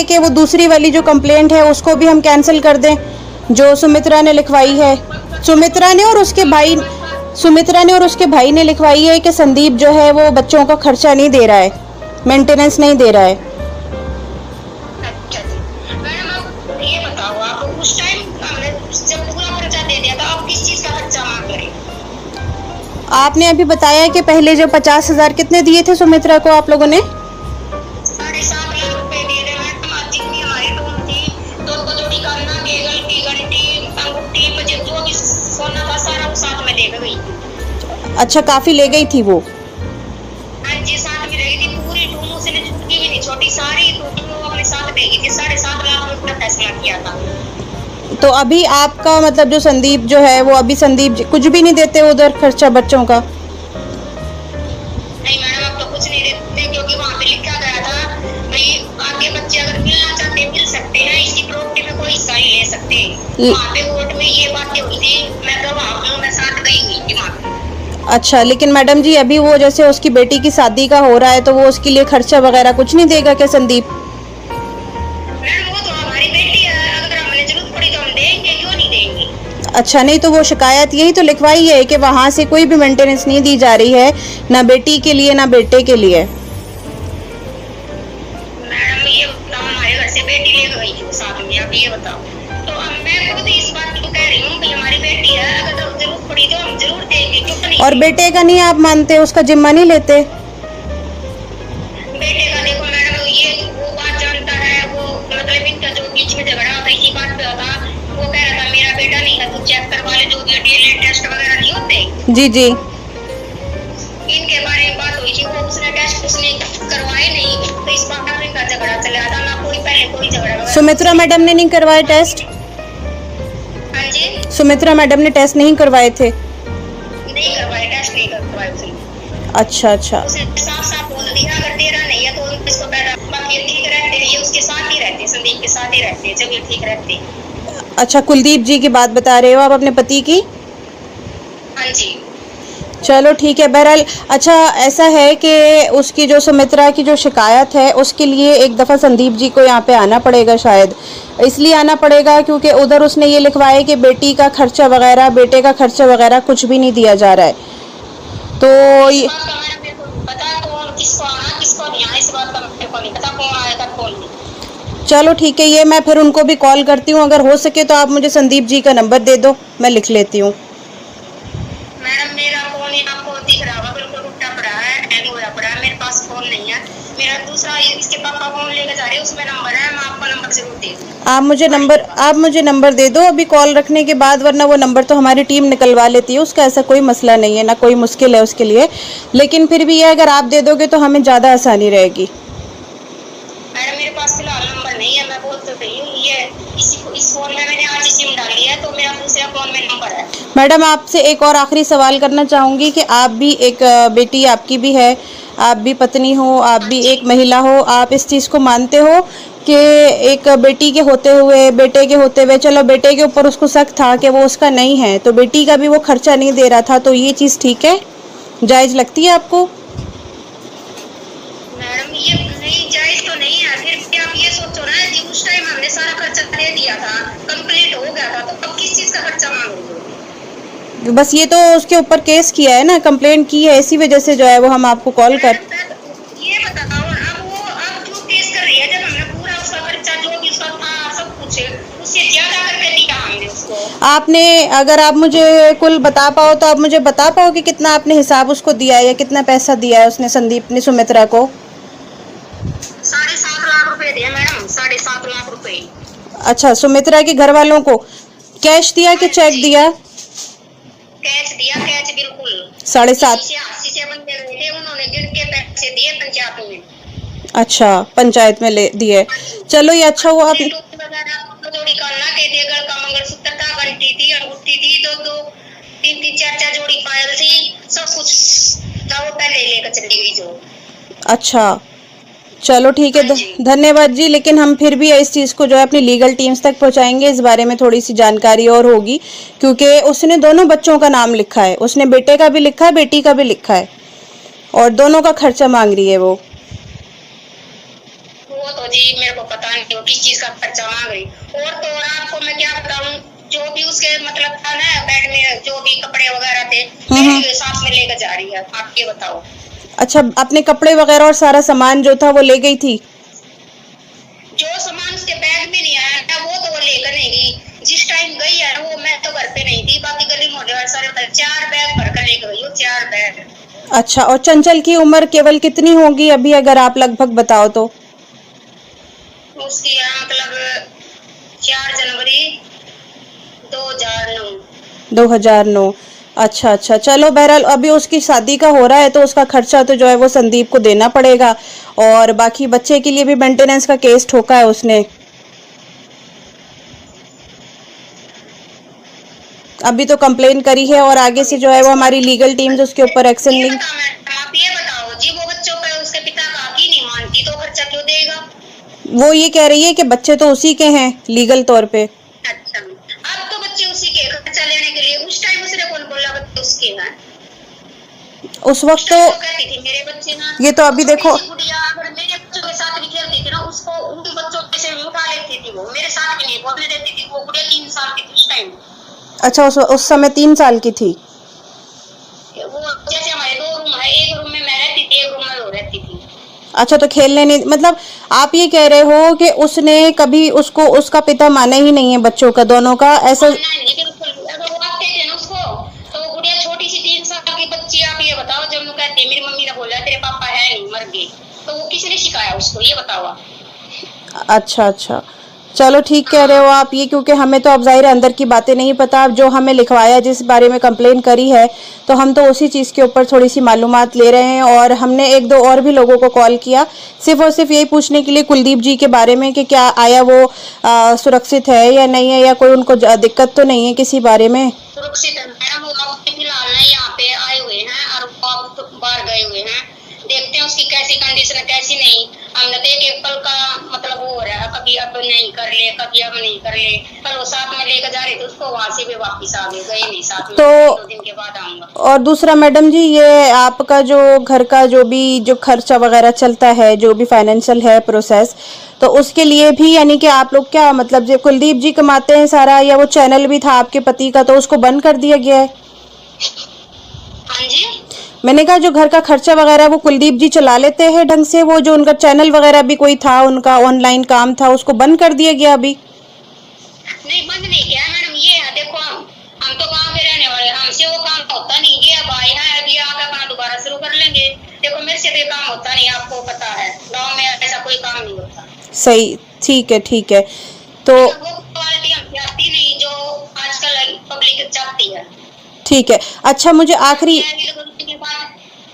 कि वो दूसरी वाली जो कंप्लेंट है उसको भी हम कैंसिल कर दें, जो सुमित्रा ने लिखवाई है। सुमित्रा ने और उसके भाई ने लिखवाई है कि संदीप जो है वो बच्चों का खर्चा नहीं दे रहा है, मेंटेनेंस नहीं दे रहा है। अच्छा जी मैडम, आप ये बताओ, आप उस टाइम हमने जब पूरा खर्चा दे दिया था, आप किस चीज का खर्चा मांग रहे हैं? आपने अभी बताया कि पहले जो 50,000 कितने दिए थे सुमित्रा को आप लोगों ने? 7.5 लाख रुपए दे रहे हैं। जितनी हमारी टूम थी, 2 जोड़ी करना, केगल की घंटी, अंगूठी, जो भी सोना था सारा वो साथ में ले गई। अच्छा, काफी ले गई थी वो? हाँ जी, साथ में ले गई थी पूरी टूम, उसने चुटकी भी नहीं छोटी, सारी टूम वो अपने साथ ले गई थी। 7.5 लाख रुपए का फैसला किया था। तो अभी आपका मतलब जो संदीप जो है वो अभी संदीप कुछ भी नहीं देते उधर खर्चा बच्चों का? नहीं मैडम, अब तो कुछ नहीं देते, क्योंकि वहाँ पे लिखा गया था भाई आगे बच्चे अगर मिलना चाहते मिल सकते हैं, इसकी प्रॉपर्टी में कोई हिस्सा नहीं ले सकते। वहाँ पे कोर्ट में ये बातें हुई थी, मैं तो वहाँ पे मैं साथ गई हुई थी वहाँ पे। अच्छा, लेकिन मैडम जी अभी वो जैसे उसकी बेटी की शादी का हो रहा है तो वो उसके लिए खर्चा वगैरह कुछ नहीं देगा क्या संदीप? मैडम वो तो हमारी बेटी है, अगर हमें जरूरत पड़ी तो हम देंगे, क्यों नहीं देंगे। अच्छा, नहीं तो वो शिकायत यही तो लिखवाई है कि वहाँ से कोई भी मेंटेनेंस नहीं दी जा रही है, ना बेटी के लिए ना बेटे के लिए। मैडम ये बताओ, हमारे घर से बेटी ले गई थी साथ में, आप ये बताओ। तो अब मैं खुद इस बात को कह रही हूँ कि हमारी बेटी है, अगर जरूरत पड़ी तो हम जरूर देंगे, क्यों नहीं। और बेटे का नहीं आप मानते, उसका जिम्मा नहीं लेते? बेटे का देखो मैडम, ये वो बात जानता है, वो मतलब इनका जो बीच में झगड़ा होता इसी बात पे होता। वो कह रहा था मेरा बेटा नहीं है, तू चेक करवा ले, जो भी डीएनए टेस्ट वगैरह नहीं होते। जी जी। इनके बारे में बात हुई थी, वो उसने टेस्ट उसने करवाए नहीं, तो इस बात में इनका झगड़ा चला था ना। कोई पहले कोई झगड़ा सुमित्रा मैडम ने नहीं करवाए टेस्ट? हाँ जी, सुमित्रा मैडम ने टेस्ट नहीं करवाए थे? नहीं करवाए, टेस्ट नहीं करवाए उसने। अच्छा अच्छा। उसे साफ साफ बोल दिया अगर तेरा नहीं है तो इसको बेटा, बाकी ये ठीक रहते हैं, ये उसके साथ ही रहते, संदीप के साथ ही रहते, जब ये ठीक रहते। अच्छा, कुलदीप जी की बात बता रहे हो आप अपने पति की? हाँ जी। चलो ठीक है, बहरहाल अच्छा ऐसा है कि उसकी जो सुमित्रा की जो शिकायत है उसके लिए एक दफ़ा संदीप जी को यहाँ पे आना पड़ेगा, शायद इसलिए आना पड़ेगा क्योंकि उधर उसने ये लिखवाया कि बेटी का खर्चा वगैरह बेटे का खर्चा वगैरह कुछ भी नहीं दिया जा रहा है। तो इस बात का मेरे को पता कौन किसको आना किसको नहीं आना, इस बात का मेरे को नहीं पता कौन आएगा कौन नहीं। चलो ठीक है, ये मैं फिर उनको भी कॉल करती हूँ, अगर हो सके तो आप मुझे संदीप जी का नंबर दे दो, मैं लिख लेती हूँ। मैडम मेरा फोन आपको दिख रहा होगा, बिल्कुल टूटा पड़ा है, हैंग हुआ पड़ा है, मेरे पास फोन नहीं है। मेरा दूसरा इसके पापा फोन लेकर जा रहे हैं, उसमें नंबर है, मैं आपको नंबर जरूर दे दूँ। आप मुझे नंबर दे दो अभी कॉल रखने के बाद, वरना वो नंबर तो हमारी टीम निकलवा लेती है, उसका ऐसा कोई मसला नहीं है, ना कोई मुश्किल है उसके लिए, लेकिन फिर भी ये अगर आप दे दोगे तो हमें ज़्यादा आसानी रहेगी। मैडम मेरे पास फिलहाल नंबर नहीं है, मैं बोल तो रही हूँ, ये इस फोन में मैंने आज सिम डाली है, तो मेरा दूसरा फोन में नंबर है। मैडम आपसे एक और आखिरी सवाल करना चाहूँगी कि आप भी एक बेटी आपकी भी है, आप भी पत्नी हो, आप भी एक महिला हो, आप इस चीज़ को मानते हो कि एक बेटी के होते हुए बेटे के होते हुए, चलो बेटे के ऊपर उसको शक था कि वो उसका नहीं है तो बेटी का भी वो खर्चा नहीं दे रहा था, तो ये चीज़ ठीक है, जायज़ लगती है आपको? मैडम ये नहीं जायज तो नहीं है, फिर भी आप ये सोचो ना जी, उस टाइम हमने सारा खर्चा दे दिया था, कंप्लीट हो गया था, तो अब किस चीज का खर्चा मांगोगे? बस ये तो उसके ऊपर केस किया है ना, कंप्लेंट की है, इसी वजह से जो है वो हम आपको कॉल कर। ये बताओ अब वो अब जो केस कर रही है, जब हमने पूरा उसका खर्चा जो भी उसका था सब कुछ उससे ज्यादा करके दिया हमने उसको। आपने अगर आप मुझे कुल बता पाओ तो आप मुझे बता पाओ कि कितना आपने हिसाब उसको दिया है या कितना पैसा दिया है उसने संदीप ने सुमित्रा को? 7.5 लाख रुपए दिए मैडम, 7.5 लाख रुपए। अच्छा, सुमित्रा के घर वालों को कैश दिया कि चेक दिया? कैश दिया, कैश बिल्कुल। 7.5। 80 से बंदे गए थे, उन्होंने गिन के पैसे दिए पंचायत में। अच्छा, पंचायत में ले दिए, चलो ये अच्छा हुआ। जोड़ी करना के दिए, गल का मंगलसूत्र था, घंटी थी, अंगूठी थी, 2-2 3-3 4-4 जोड़ी पायल थी, सब कुछ था, वो पहले लेकर चली गई जो। अच्छा चलो ठीक है, धन्यवाद जी, लेकिन हम फिर भी इस चीज़ को जो है अपनी लीगल टीम्स तक पहुंचाएंगे, इस बारे में थोड़ी सी जानकारी और होगी, क्योंकि उसने दोनों बच्चों का नाम लिखा है, उसने बेटे का भी लिखा है बेटी का भी लिखा है, और दोनों का खर्चा मांग रही है वो। वो तो जी मेरे को पता नहीं वो किस चीज का खर्चा मांग रही। और आपको मैं क्या बताऊं, जो भी उसके मतलब था ना बेड में जो भी कपड़े वगैरह थे मेरे साथ में लेकर जा रही है। आप ये बताओ। अच्छा, अपने कपड़े वगैरह और सारा सामान जो था वो ले गई थी? जो सामान उसके बैग में नहीं आया था वो तो वो लेकर नहीं गई। जिस टाइम गई है वो मैं तो घर पे नहीं थी, बाकी गली मोहल्ले सारे 4 बैग भर कर लेकर गई, 4 बैग। अच्छा, और चंचल की उम्र केवल कितनी होगी अभी, अगर आप लगभग बताओ तो? उसकी मतलब 4 जनवरी 2009। 2009। अच्छा अच्छा, चलो बहरहाल अभी उसकी शादी का हो रहा है तो उसका खर्चा तो जो है वो संदीप को देना पड़ेगा, और बाकी बच्चे के लिए भी मेंटेनेंस का केस ठोका है उसने। अभी तो कंप्लेन करी है और आगे से जो है वो हमारी लीगल टीम्स उसके ऊपर एक्शन ये लेंगी। बताओ मैडम, आप ये बताओ जी, वो बच्चों पे उसके पिता का हक ही नहीं मानती तो खर्चा क्यों देगा? वो ये कह रही है कि बच्चे तो उसी के हैं लीगल तौर पे। अच्छा, अब तो बच्चे उसी के, खर्चा लेने के लिए उस टाइम उसने कौन बोला बच्चे उसके हैं? उस वक्त तो कहती थी मेरे बच्चे ना, ये तो अभी देखो, गुड़िया अगर मेरे बच्चों के साथ भी खेलती थी ना उसको उन बच्चों पे से उठा लेती थी, वो मेरे साथ भी नहीं बोलने देती थी। वो गुड़िया 3 साल की थी उस टाइम। अच्छा उस समय 3 साल की थी। वो जैसे हमारे 2 रूम है, एक रूम में मैं रहती थी, एक रूम में वो रहती थी। अच्छा, तो खेलने नहीं, मतलब आप ये कह रहे हो कि उसने कभी उसको उसका पिता माना ही नहीं है बच्चों का, दोनों का ऐसा? नहीं बिल्कुल, अगर वो आते थे ना उसको तो वो गुड़िया छोटी सी 3 साल की बच्ची, आप ये बताओ जब वो कहती है मेरी मम्मी ने बोला तेरे पापा है नहीं मर गए, तो वो किसने सिखाया उसको, ये बताओ आप। अच्छा अच्छा, चलो ठीक कह रहे हो आप ये, क्योंकि हमें तो अब जाहिर है अंदर की बातें नहीं पता। अब जो हमें लिखवाया, जिस बारे में कंप्लेन करी है, तो हम तो उसी चीज़ के ऊपर थोड़ी सी मालूमात ले रहे हैं। और हमने 1-2 और भी लोगों को कॉल किया, सिर्फ और सिर्फ यही पूछने के लिए कुलदीप जी के बारे में कि क्या आया वो सुरक्षित है या नहीं है, या कोई उनको दिक्कत तो नहीं है किसी बारे में। सुरक्षित है मैडम, वो अब फिलहाल नहीं यहाँ पे आए हुए हैं और अब तो बाहर गए हुए हैं। देखते हैं उसकी कैसी कंडीशन है कैसी नहीं। हमने तो एक पल का मतलब वो हो रहा है, कभी अब नहीं कर ले कभी अब नहीं कर ले। कल वो साथ में लेकर जा रहे थे उसको, वहां से भी वापिस आ गए, गए नहीं साथ में, तो 2 दिन के बाद आऊंगा। और दूसरा मैडम जी, ये आपका जो घर का जो खर्चा वगैरह चलता है, जो भी फाइनेंशियल है प्रोसेस, तो उसके लिए भी यानी कि आप लोग क्या मतलब जो कुलदीप जी कमाते हैं सारा, या वो चैनल भी था आपके पति का तो उसको बंद कर दिया गया है? हाँ जी, मैंने कहा जो घर का खर्चा वगैरह वो कुलदीप जी चला लेते हैं ढंग से, वो जो उनका चैनल वगैरह भी कोई था, उनका ऑनलाइन काम था, उसको बंद कर दिया गया अभी? नहीं बंद नहीं किया मैडम। ये है देखो, हम तो गाँव के रहने वाले, हमसे वो काम होता नहीं। ये अब आए हैं, अभी आकर अपना दोबारा शुरू कर लेंगे। देखो मेरे से भी काम होता नहीं, आपको पता है गाँव में ऐसा कोई काम नहीं होता। सही, ठीक है ठीक है। तो वो क्वालिटी हम चाहती नहीं जो आजकल पब्लिक चाहती है। ठीक है, अच्छा मुझे आखिरी,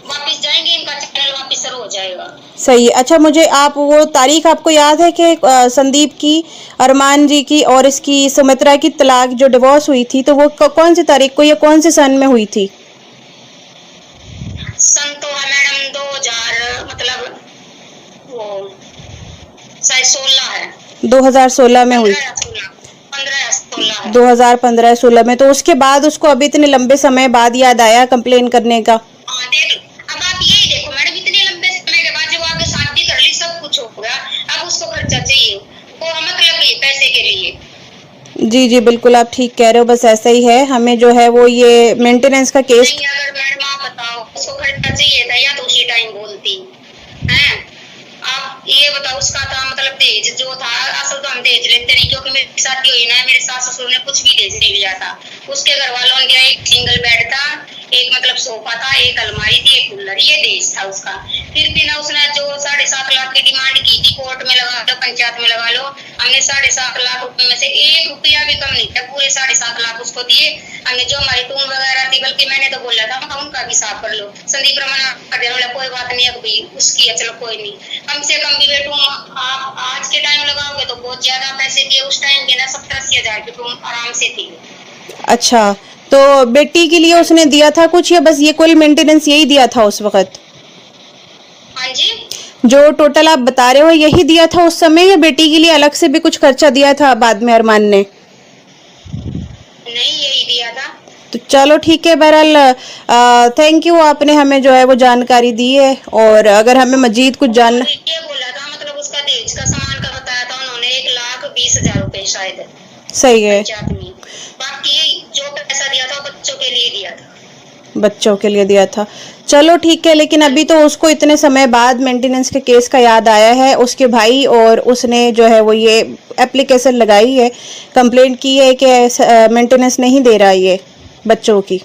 वापिस जाएंगे, इनका चैनल वापिस शुरू हो जाएगा। सही है, अच्छा मुझे आप वो तारीख आपको याद है कि संदीप की, अरमान जी की और इसकी सुमित्रा की तलाक जो डिवोर्स हुई थी, तो वो कौन सी तारीख को या कौन से सन में हुई थी? सन तो है मैडम 2000 मतलब वो शायद 16 है। 2016 में हुई? 15-16 है। 2015-16 में। तो उसके बाद उसको अभी इतने लंबे समय बाद याद आया कंप्लेन करने का? हाँ देख, अब आप यही देखो मैडम, इतने लंबे समय के बाद जब आगे शादी कर ली, सब कुछ हो गया, अब उसको खर्चा चाहिए, वो मतलब ये पैसे के लिए। जी जी बिल्कुल, आप ठीक कह रहे हो, बस ऐसा ही है। हमें जो है वो ये मेंटेनेंस का केस, नहीं अगर मैडम आप बताओ उसको खर्चा चाहिए था या तो उसी टाइम बोलती हैं। आप ये बताओ, उसका था मतलब दहेज जो था, असल तो हम दहेज लेते नहीं क्योंकि मेरी शादी हुई ना, मेरे सास ससुर ने कुछ भी दहेज नहीं लिया था। उसके घर वालों ने दिया एक सिंगल बेड था, एक मतलब सोफा था, एक अलमारी थी, एक कूलर, ये दहेज था उसका। फिर भी ना उसने जो 7.5 लाख की डिमांड की थी, कोर्ट में लगा लो पंचायत में लगा लो, हमने 7.5 लाख रुपए में से 1 रुपया भी कम नहीं था, पूरे 7.5 लाख उसको दिए हमने। जो हमारी टून वगैरह थी, बल्कि मैंने तो बोला था उनका भी साफ कर लो। संदीप रमना कर देना बोला कोई बात नहीं, अब उसकी है चलो कोई नहीं, कम से कम भी बेटू आप आज के टाइम लगाओगे तो बहुत ज्यादा पैसे दिए। उस टाइम के ना 70-80 हजार की टून आराम से थी। अच्छा, तो बेटी के लिए उसने दिया था कुछ, या बस ये कुल मेंटेनेंस यही दिया था उस वक्त? हाँ जी, जो टोटल आप बता रहे हो यही दिया था उस समय, या बेटी के लिए अलग से भी कुछ खर्चा दिया था बाद में अरमान ने? नहीं यही दिया था। तो चलो ठीक है, बहरहाल थैंक यू, आपने हमें जो है वो जानकारी दी है। और अगर हमें मजीद कुछ जानना, ये बोला था मतलब उसका दहेज का सामान का बताया था उन्होंने 1,20,000 रुपए शायद सही है। पंचायत में। बाकी जो पैसा दिया था बच्चों के लिए दिया था। बच्चों के लिए दिया था। चलो ठीक है, लेकिन अभी तो उसको इतने समय बाद मेंटेनेंस के केस का याद आया है उसके भाई, और उसने जो है वो ये एप्लीकेशन लगाई है, कंप्लेंट की है कि मेंटेनेंस नहीं दे रहा ये बच्चों की।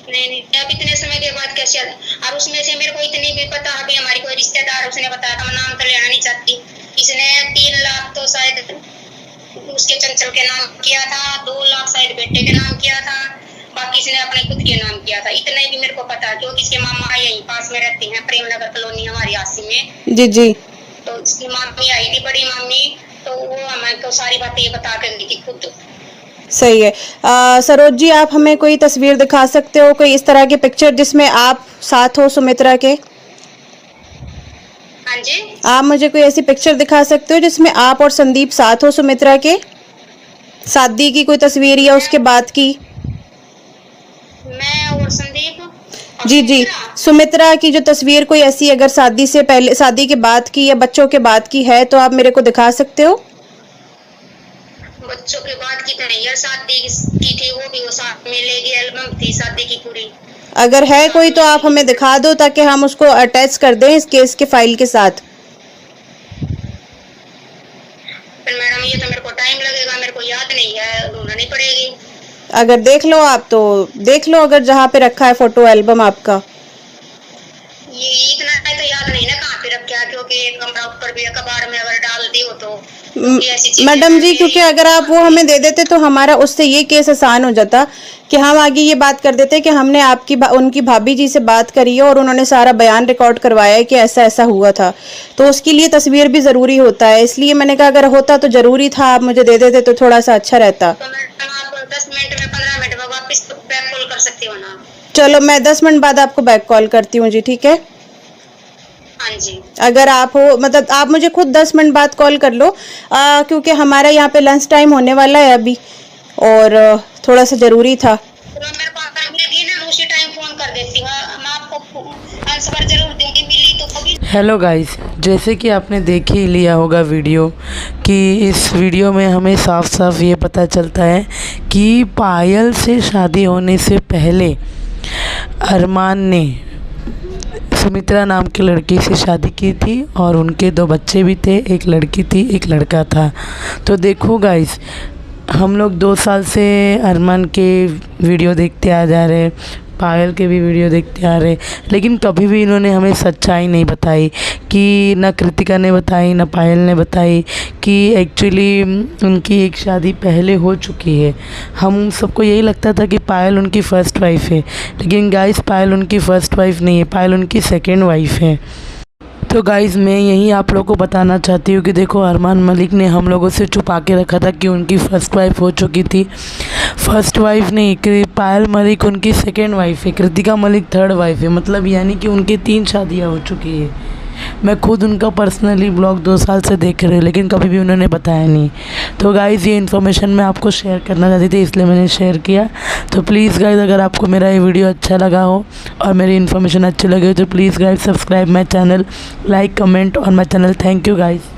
नहीं, अब इतने समय के बाद कैसे? और उसमें से मेरे को इतनी भी पता, अभी हमारी कोई रिश्तेदार उसने बताया था, मैं नाम तो लेना नहीं चाहती, इसने 3 लाख तो शायद उसके चंचल के नाम किया था, 2 लाख शायद बेटे के नाम किया था, बाकी इसने अपने खुद के नाम किया था। इतना ही भी मेरे को पता है क्योंकि इसके मामा यहीं पास में रहते हैं, प्रेमनगर कॉलोनी हमारी आसी में। जी जी। तो इसकी मामी आई थी, बड़ी मामी, तो वो हमें तो सारी बातें बता कर गई थी खुद। सही है। सरोज जी, आप हमें कोई तस्वीर दिखा सकते हो, कोई इस तरह की पिक्चर जिसमें आप साथ हो सुमित्रा के? हाँ जी, आप मुझे कोई ऐसी पिक्चर दिखा सकते हो जिसमें आप और संदीप साथ हो सुमित्रा के? शादी की कोई तस्वीर या उसके बाद की? मैं और संदीप और जी जी, सुमित्रा। सुमित्रा की जो तस्वीर कोई ऐसी अगर शादी से पहले, शादी के बाद की या बच्चों के बाद की है तो आप मेरे को दिखा सकते हो? बच्चों के बाद की तो नहीं यार, शादी की थी वो भी, वो साथ में ले गई, एल्बम थी शादी की पूरी। अगर है कोई तो आप हमें दिखा दो ताकि हम उसको अटैच कर दें इस केस के फाइल के साथ। पर मैडम ये तो मेरे को टाइम लगेगा, मेरे को याद नहीं है, ढूंढना नहीं पड़ेगी। अगर देख लो आप तो देख लो, अगर जहाँ पे रखा है फोटो एल्बम आपका। ये इतना है तो याद नहीं ना कहाँ पे रखा है, क्योंकि एक कमरा ऊपर भी है, कबाड़ में अगर डाल दी हो तो ऐसी चीजें मैडम जी, हैं क्योंकि अगर आप वो हमें दे देते तो हमारा उससे ये केस आसान हो जाता कि हम आगे ये बात कर देते कि हमने आपकी उनकी भाभी जी से बात करी है और उन्होंने सारा बयान रिकॉर्ड करवाया है कि ऐसा ऐसा हुआ था, तो उसके लिए तस्वीर भी ज़रूरी होता है। इसलिए मैंने कहा अगर होता तो ज़रूरी था, आप मुझे दे देते तो थोड़ा सा अच्छा रहता। तो मैडम आप 10 मिनट में 15 मिनट में वापस बैक कॉल कर सकती हो ना? चलो मैं 10 मिनट बाद आपको बैक कॉल करती हूँ जी, ठीक है? हाँ जी, अगर आप हो, मतलब आप मुझे खुद 10 मिनट बाद कॉल कर लो, क्योंकि हमारा यहाँ पे लंच टाइम होने वाला है अभी और थोड़ा सा ज़रूरी था। तो मेरे को अगर मिलेगी ना उसी टाइम फोन कर देती हूँ, मैं आपको आंसर जरूर दूंगी, मिली तो कभी। हेलो गाइस, जैसे कि आपने देख ही लिया होगा वीडियो, कि इस वीडियो में हमें साफ साफ ये पता चलता है कि पायल से शादी होने से पहले अरमान ने सुमित्रा नाम की लड़की से शादी की थी और उनके 2 बच्चे भी थे, एक लड़की थी एक लड़का था। तो देखो गाइस, हम लोग 2 साल से अरमान के वीडियो देखते आ जा रहे, पायल के भी वीडियो देखते आ रहे, लेकिन कभी भी इन्होंने हमें सच्चाई नहीं बताई, कि ना कृतिका ने बताई ना पायल ने बताई कि एक्चुअली उनकी एक शादी पहले हो चुकी है। हम सबको यही लगता था कि पायल उनकी फ़र्स्ट वाइफ है, लेकिन गाइस पायल उनकी फ़र्स्ट वाइफ नहीं है, पायल उनकी सेकेंड वाइफ है। तो गाइज़ मैं यही आप लोगों को बताना चाहती हूँ कि देखो, अरमान मलिक ने हम लोगों से छुपा के रखा था कि उनकी फ़र्स्ट वाइफ हो चुकी थी। फ़र्स्ट वाइफ नहीं, पायल मलिक उनकी सेकेंड वाइफ है, कृतिका मलिक थर्ड वाइफ है, मतलब यानी कि उनकी 3 शादियाँ हो चुकी है। मैं खुद उनका पर्सनली ब्लॉग 2 साल से देख रही हूँ, लेकिन कभी भी उन्होंने बताया नहीं। तो गाइज़ ये इन्फॉर्मेशन मैं आपको शेयर करना चाहती थी, इसलिए मैंने शेयर किया। तो प्लीज़ गाइज़, अगर आपको मेरा ये वीडियो अच्छा लगा हो और मेरी इन्फॉर्मेशन अच्छी लगी हो तो please guys subscribe my channel, like comment on my channel. Thank you guys.